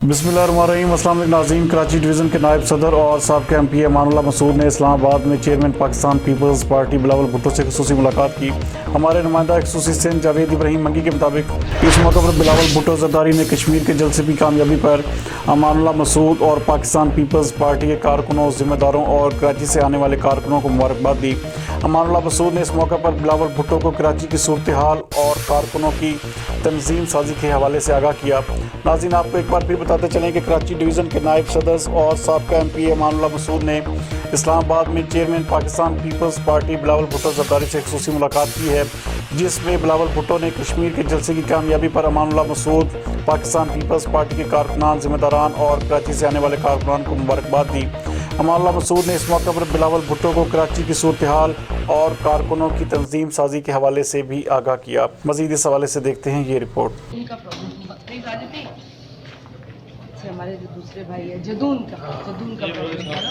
बिस्मिल्लाहिर्रहमानिर्रहीम। अस्सलाम वालेकुम नाज़रीन। कराची डिवीज़न के नायब सदर और साबिक़ MP अमानुल्लाह मसूद ने इस्लामाबाद में चेयरमैन पाकिस्तान पीपल्स पार्टी बिलावल भुट्टो से ख़ुसूसी मुलाकात की। हमारे नुमाइंदा ख़ुसूसी सिंध जावेद इब्राहिम मंगी के मुताबिक इस मौके पर बिलावल भुट्टो ज़रदारी ने कश्मीर के जलसे की कामयाबी पर अमानुल्लाह मसूद और पाकिस्तान पीपल्स पार्टी के कारकुनों, ज़िम्मेदारों और कराची से आने वाले कारकुनों को मुबारकबाद दी। अमानुल्लाह मसूद ने इस मौके पर बिलावल भुट्टो को कराची की सूरत हाल और कारकुनों की तंजीम साजी के हवाले से आगाह किया। नाज़रीन, आपको एक बार फिर बताते चलें कि कराची डिवीज़न के नायब सदर और साबिक़ MP अमानुल्लाह मसूद ने इस्लामाबाद में चेयरमैन पाकिस्तान पीपल्स पार्टी बिलावल भुट्टो ज़रदारी से ख़ुसूसी मुलाकात की है, जिसमें बिलावल भुट्टो ने कश्मीर के जलसे की कामयाबी पर अमानुल्लाह मसूद, पाकिस्तान पीपल्स पार्टी के कारकुनान, ज़िम्मेदारान और कराची से आने वाले कारकुनान को मुबारकबाद दी। अमानुल्लाह मसूद ने इस मौके पर बिलावल भुट्टो को कराची की सूरत हाल और कारकुनों की तंजीम साजी के हवाले से भी आगाह किया। मज़ीद इस हवाले से देखते हैं ये रिपोर्ट। उनका हमारे जो दूसरे भाई है जदून का प्रॉब्लम है ना।